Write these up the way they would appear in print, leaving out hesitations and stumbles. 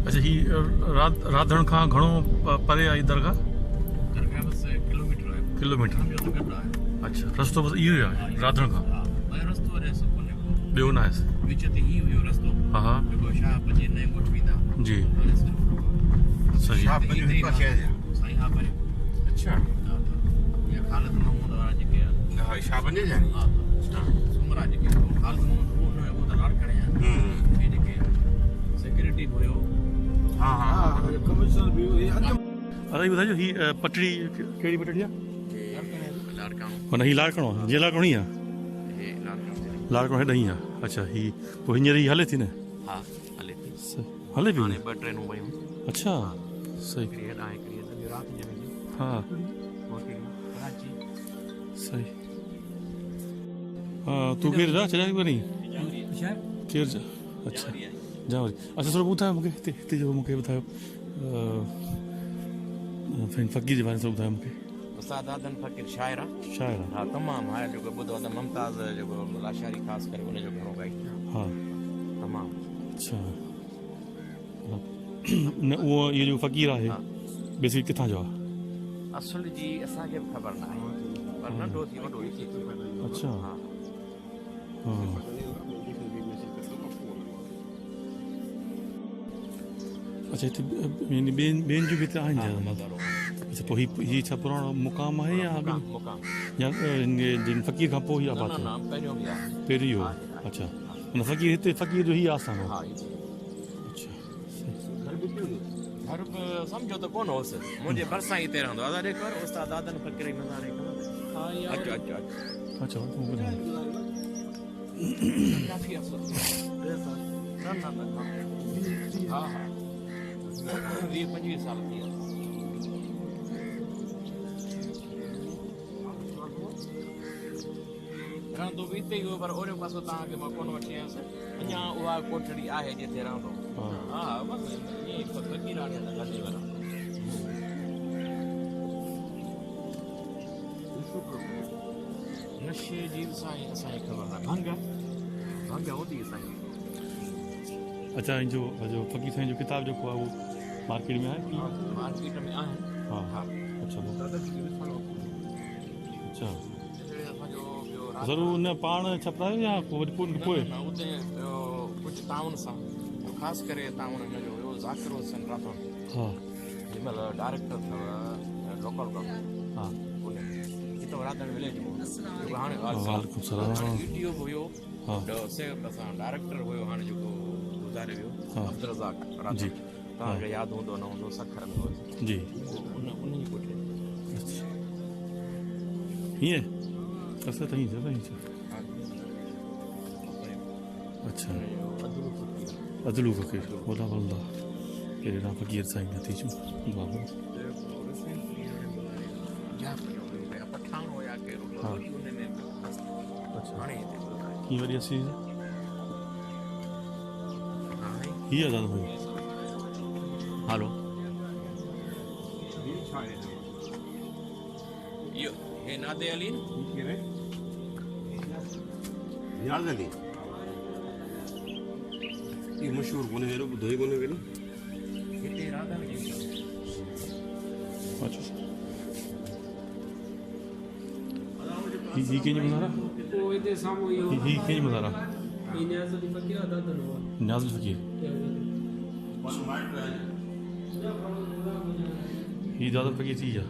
अच्छा ही राधण खां घणो परे आहे दरगाह? दरगाह बस किलोमीटर है। किलोमीटर। हम जो तो गड्ढा है। अच्छा रस्तो बस इहो ई आहे राधण खां? हां ॿ रस्तो रे सो कोने को ॿियो न आहे? विच ते ही हुयो रस्तो। हा हा जेको शाह पंजे नए ॻोठ वेंदा। जी हाणे सिर्फ़ सही। शाह पंजे हिकु पासे आहे। साईं हा परे। अच्छा ये खालिद महमूद वारा जेके हा शाह पंजे जानी। हां सुमरा जेके खालिद महमूद वो न वो त लाड़ करे हैं। ये जेके सिक्योरिटी हुयो। हा हा कमिश्नर भी ये अरे ॿुधाइजो ही पटड़ी कहिड़ी पटड़ी आहे? लाड़काणो। माना ही लाड़काणो आहे? जे लाड़काणो ई आहे? ये लाड़काणो। लाड़काणो हेॾा ई आहे? अच्छा ही पोइ हींअर ही हले थी न? हां हले थी। हले पई? हाणे ॿ ट्रेनूं वयूं। अच्छा सही। हिकिड़ी हेॾां हिकिड़ी हिते राति जे वेंदी। हा कराची। सही। हा तूं केरु जा चढ़ाई वञी? केरु जा? अच्छा जावरी। अच्छा थोरो ॿुधायो मूंखे हिते हिते जो मूंखे ॿुधायो फ़क़ीर जे बारे में थोरो ॿुधायो मूंखे। उस्ताद आदम फ़क़ीर शाइर आहे। शाइर आहे? हा तमामु हाणे जेको ॿुधो आहे त मुमताज़ जेको लाशारी ख़ासि करे उनजो घणो ॻाई। हा तमामु। अच्छा न उहो इहो जो फ़क़ीर आहे बेसिक किथां जो आहे? असुल जी असांखे बि ख़बर न आहे पर नंढो थी वॾो ई थी। अच्छा हा हा अच्छा हिते ॿियनि जूं बि हिते आहिनि छा? मज़ारो अच्छा पोइ हीअ छा पुराणो मुक़ाम आहे या मुक़ाम या जिन फ़क़ीर खां पोइ ई आबाद थियो? पहिरियों बि आहे। पहिरीं हो? अच्छा हुन फ़क़ीर हिते फ़क़ीर जो ई आस्थान हो? हा अच्छा घर बि सम्झो त कोन हुउसि मुंहिंजे भरिसां ई हिते रहंदो आहे। ॾेख उस्ताद आदम फ़क़ीर जी नज़ारे अचो अचो अचो। अच्छा तूं ॿुधाए। काफ़ी अफ़सोस न न न हा हा 20-25 साल थी विया। रहंदो बि हिते ई हो पर ओड़े पासो तव्हांखे मां कोन वठी आयुसि। अञा उहा कोठड़ी आहे जिते रहंदो। हा बसि ईअं फ़क़ीर हाणे गॾे वञा। नशे जी साईं असांखे ख़बर न भंग हूंदी साईं। अच्छा जो फ़क़ीर साईं जो किताब जेको आहे उहो मार्केट में आहे? मार्केट में आहिनि। हा हा अच्छा अच्छा असांजो ॿियो ज़रूरु न पाण छपरायो या पोइ पोइ? न उते कुझु ताउन सां ख़ासि करे ताउन हिनजो हुयो ज़ाकिर हुसैन राठौड़। हा जंहिं महिल डायरेक्टर अथव लोकल गवर्नमेंट। हा हिते राधन विलेज में जेको हाणे वालेकुम सलाम। यूट्यूब हुयो हा असां डायरेक्टर हुयो हाणे जेको गुज़ारे वियो हा अब्दुल जी तव्हांखे यादि हूंदो न हूंदो सखर में हुयो जी उन जी कोठे। अच्छा हीअं असां त हीअं अच्छा अदलू फ़क़ीर ओला वल्ला कहिड़ा फ़क़ीर साईं नथी चूं बाबा। पठान हुया कहिड़ो हा अच्छा कीअं वरी असीं हीअ दादा भाई हलो इहो हे नादे अली याद अली ये मशहूर कोने हेरो ॿुधो ई कोने कॾहिं। हिते राधा में अच्छा ही कंहिंजी मज़ारा? ही कंहिंजी मज़ारा? न्याज़ुल फ़क़ीर ही ज़्यादा फ़क़ीर थी विया।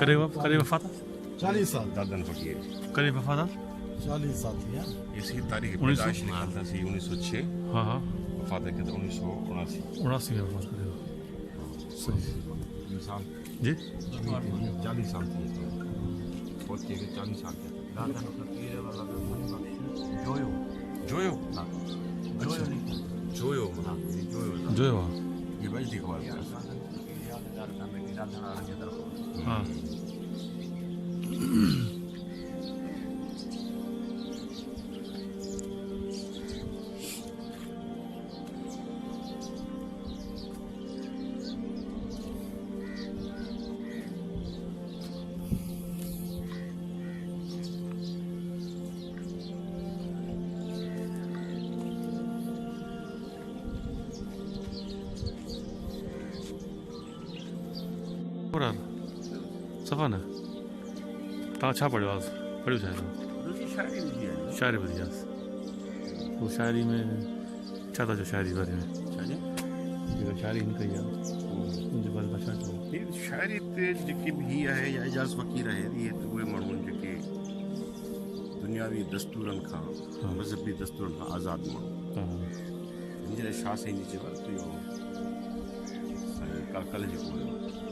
करे वफ़ात 40 साल दादन फ़क़ीर करे वफ़ादार 40 साल थी है। इसी तारीख़ पैदाइश निकालता सी 1906। हाँ हाँ वफ़ात के तो 1979 में वफ़ात करे सही साल जी 40 साल थी बहुत के 40 साल थे। दादा नो फ़क़ीर वाला जोयो जोयो हाँ जोयो हाँ जोयो जो आहे ये बजदी ख़बर चार कमेटी रांधण वारनि जे तरफ़ हा बराबर सफ़ा न तव्हां छा पढ़ियो आहे पढ़ियो छा आहे दूसरी शायरी लिखी है शाइरी ॿुधी आहे पोइ शाइरी में छा था चओ शाइरी बारे में छाजे जेका शाइरी हिन कई आहे उनजे बारे में छा चओ ये शायरी ते जेके बि हीअ आहे या एजाज़ फ़क़ीर आहे इहे त उहे माण्हू आहिनि जेके दुनियावी दस्तूरनि खां मज़हबी दस्तूरनि खां आज़ादु माण्हू हा हिन जे लाइ छा साईं जी चयो त इहो साईं काकल जेको हुयो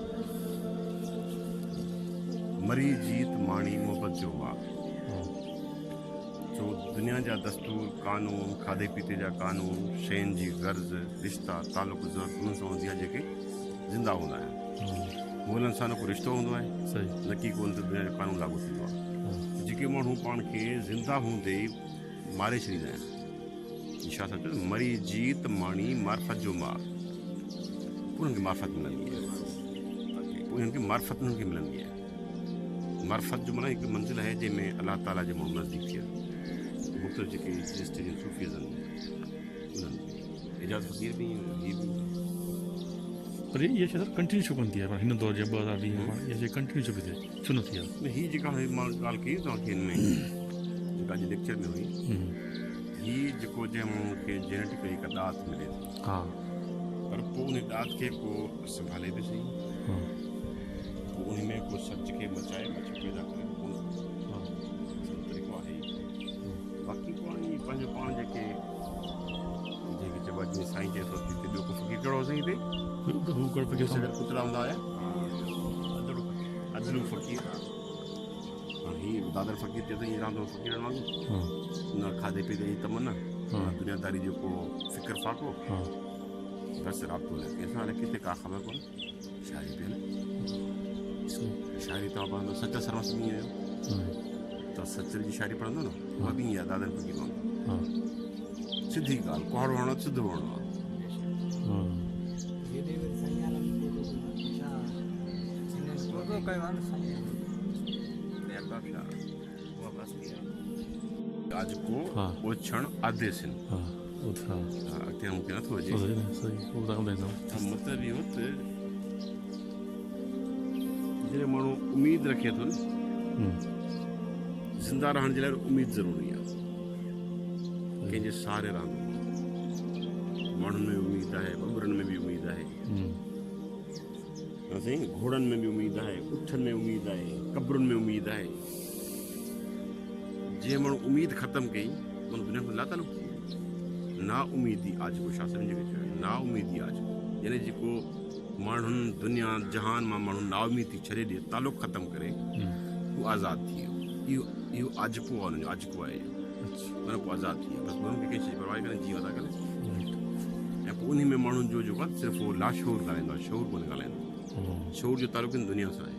मरी जीत माणी मोहबत जो वाह हा जो दुनिया जा दस्तूर कानून खाधे पीते जा कानून शयुनि जी गर्ज़ रिश्ता तालुक ज़रूरत उन्हनि सां हूंदी आहे जेके ज़िंदा हूंदा आहिनि मुल्हनि सां न को रिश्तो हूंदो आहे सही न की को दुनिया जो कानून लागू थींदो आहे हा जेके माण्हू पाण खे ज़िंदा हूंदे ई मारे छॾींदा आहिनि छा था चओ मरी जीत माणी मार्फत जो मार उन्हनि खे मार्फत मिलंदी आहे उन्हनि खे मार्फत उन्हनि खे मिलंदी आहे मार्फत जो माना हिकु मंज़िल आहे जंहिंमें अलाह ताला जे माण्हू नज़दीक थिया मुख़्तलिफ़ जेके स्टेज सूफ़िज़म उन्हनि एजाज़ फ़क़ीर बि हीअ बि पर इहा शइ कंटिन्यू छो कोन थी आहे हिन दौर जे 2020 में इहा शइ कंटिन्यू छो पई थिए छो न थी आहे हीअ जेका हाणे मां ॻाल्हि कई तव्हांखे हिन में जेका अॼु लेक्चर में हुई हीअ जेको जंहिं माण्हू खे जेनेटिकली हिकु ॾात मिले थी हा पर पोइ उन ॾात खे को संभाले बि सही हा पोइ उन में को सच खे बचाए बच पैदा करे हा तरीक़ो आहे बाक़ी को हाणे पंहिंजो पाण जेके चइबो आहे जीअं साईं चए थो हिते ॿियो को फ़क़ीर कहिड़ो साईं हिते हू कर पके कुतरा हूंदा हुया अदलू फ़क़ीर हाणे हीअ दादर फ़क़ीर चए थो हीअं रहंदो फ़क़ीरनि वांगुरु हा न खाधे पीते जी तमन्ना हा दुनियादारी जो को फ़िक्र फ़ाक़ो हा बसि राब्तो न कंहिंसां हाणे किथे का ख़बर कोन्हे शायरी पियल सही शायरी तव्हां पढ़ंदो सच सरमस बि ईअं हा त सचर जी शायरी पढ़ंदो न उहा बि ईअं आहे दादर फ़क़ीर वांगुरु हा सिधी ॻाल्हि कुहाड़ो हणो सिधो हणो आहे हा आज को हा ओछण आधे सिन हा वो था अॻिते मूंखे नथो अचे सही सही वो तव्हां ॿुधाईंदव मतिलबु इहो त जॾहिं माण्हू उमेद रखे थो न ज़िंदा रहण जे लाइ उमेद ज़रूरी आहे कंहिंजे सहारे रहंदो माण्हुनि में उमेद आहे बबरनि में बि उमेद आहे साईं घोड़नि में बि उमेद आहे उठनि में उमेद आहे कब्रुनि में उमेद आहे जीअं माण्हू उमेद ख़तमु कई माण्हू दुनिया में लातालु ना उमेदी आज को शास्त्रनि जेके चयो ना उमेदी आज यानी जेको माण्हुनि दुनिया जहान मां माण्हू ना उमेद थी छॾे ॾिए तालुक ख़तमु करे उहो आज़ादु थी वियो इहो आजको आहे हुनजो आजको आहे मन पोइ आज़ादु थी वियो बसि माण्हुनि खे कंहिं शइ जी परवाह कान्हे जीअं था करे ऐं पोइ उन में माण्हुनि जो जेको आहे सिर्फ़ु उहो लाशूर ॻाल्हाईंदो आहे शौर कोन्हे ॻाल्हाईंदो शौर जो तालुक दुनिया सां आहे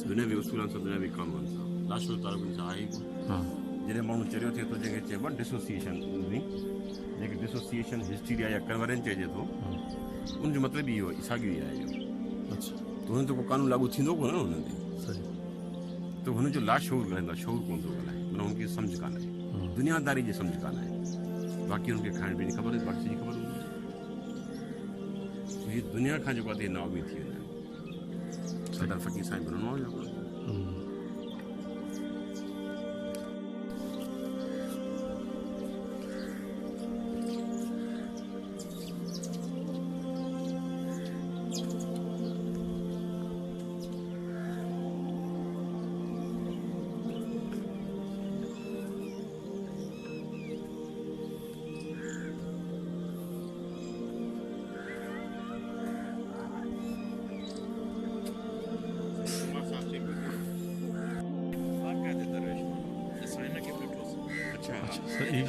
दुनियावी उसूलनि सां दुनियावी कानूननि सां लाशूर तालुकनि सां आहे ई कोन हा जॾहिं माण्हू चरियो थिए थो जंहिंखे चइबो आहे डिसोसिएशन जेके डिसोसिएशन हिस्टीरिया या कन्वरेंस चइजे थो उनजो मतिलबु इहो आहे साॻियो ई आहे इहो अच्छा त हुन ते को कानून लागू थींदो कोन न हुन ते सही त हुनजो लाशूर ॻाल्हाईंदो आहे शौर कोन थो ॻाल्हाए माना हुनखे सम्झ कान आहे दुनियादारी जी सम्झ कान आहे बाक़ी हुनखे खाइण पीअण जी ख़बर आहे बाक़ी जी ख़बर हूंदी हीअ दुनिया खां जेको आहे ना उमेद थी वेंदा आहिनि सरदार फ़क़ीर साईं बनणो आहे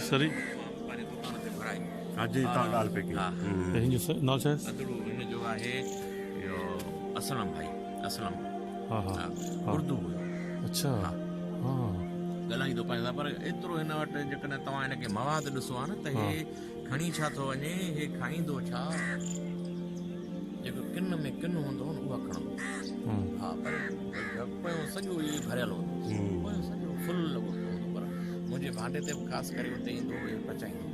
सरी पंहिंजे दुकान ते घुराई अॼु तव्हां ॻाल्हि पे कई हा हिन जो नालो छा आहे अदड़ू हिन जो आहे इहो असलम भाई असलम हा हा हा, हा उर्दू हुयो अच्छा हा ॻाल्हाईंदो पाईंदा पर एतिरो हिन वटि जेकॾहिं तव्हां हिनखे मवाद ॾिसो आहे न त हे खणी छा थो वञे हे खाईंदो छा जेको किन में किन हूंदो न उहा खणंदो हा पर पोयों सॼो इहो भरियल हूंदो पोयों सॼो फुल लॻो पियो हूंदो पर मुंहिंजे भांडे ते बि ख़ासि करे उते ईंदो इहो पचाईंदो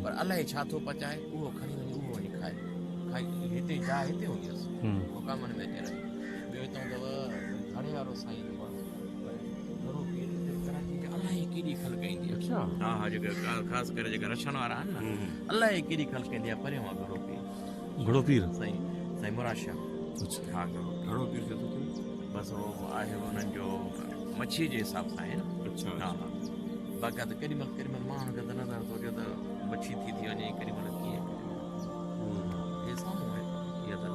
पर अलाए छा थो पचाए उहो खणी वञी उहो वञी खाए खाई हिते जाइ हिते हूंदी हुअसि मुकामनि में अचे ॿियो हितां अथव घणे वारो साईं जेको आहे घणो केरु कराची जा अलाए केॾी ख़लक ईंदी आहे अच्छा हा हा जेके ख़ासि करे जेके रशनि वारा आहिनि न अलाए केॾी ख़लक ईंदी आहे परियां मां घणो पी घड़ो पीर साईं मुराद शाह अच्छा हा घणो पी बसि उहो आहे उन्हनि जो मच्छी जे हिसाब सां आहे न अच्छा हा हा बाक़ाइदा केॾीमहिल माण्हू खे त नज़र थो अचे त मच्छी थी वञे केॾीमहिल कीअं हे साम्हूं आहे इहा त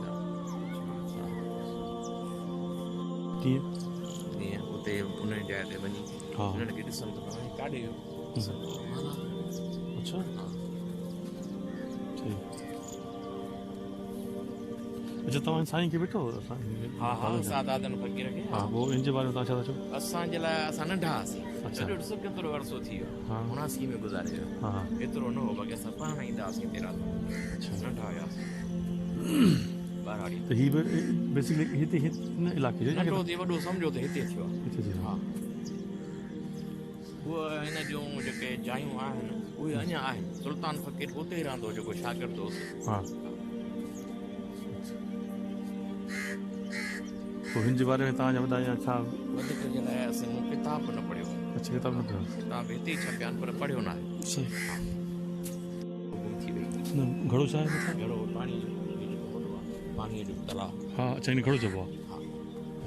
कीअं ईअं उते उन जाइ ते वञी हा उन्हनि खे ॾिसनि त हाणे काॾे वियो अच्छा ठीकु अच्छा तव्हां साईं खे ॾिठो हा हा सादातनि फ़क़ीर खे हा पोइ इन जे बारे में तव्हां छा था चओ असांजे लाइ असां नंढा हुआसीं अच्छा। सॼो ॾिसो केतिरो अरसो थी वियो हा 79 में गुज़ारे वियो हा हा एतिरो न हो बाक़ी असां पाण ईंदा हुआसीं हिते राति अच्छा नंढा हुयासीं ॿारहाड़ी त हीअ बेसिकली हिते हिन इलाइक़े जो नंढो थी वॾो सम्झो त हिते थियो आहे हिते जी हा उहे हिन जूं जेके जायूं आहिनि उहे अञा आहिनि सुल्तान फ़क़ीर उते ई रहंदो जेको शागिर्दु होसि हा पोइ हिन जे बारे में तव्हांजा ॿुधाया छा वधीक जे लाइ असां मूं किताब न पढ़ियो अच्छा किताब न पढ़ियो किताब हिते ई छपिया आहिनि पर पढ़ियो न आहे सही गुम थी वई न घड़ो छा आहे मथां? घणो पाणी जो जेको वॾो आहे पाणीअ जो तलाउ हा अच्छा इन घड़ो चइबो आहे हा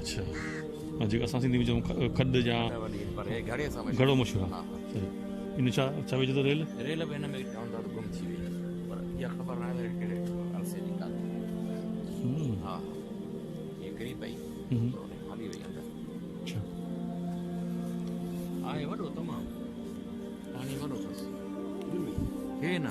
अच्छा हा जेको असां सिंधी में चऊं खॾु या वॾी पर हे घड़े सां घड़ो मशहूरु आहे हा सही इन छा छा विझो थो रेल रेल बि हिन में चवंदा त गुम थी वई पर इहा ख़बर न आहे कहिड़े अरसे जी ॻाल्हि हा इहा किरी पई पर उन हली वई अंदरि अच्छा आहे वॾो तमामु पाणी वॾो अथसि हे न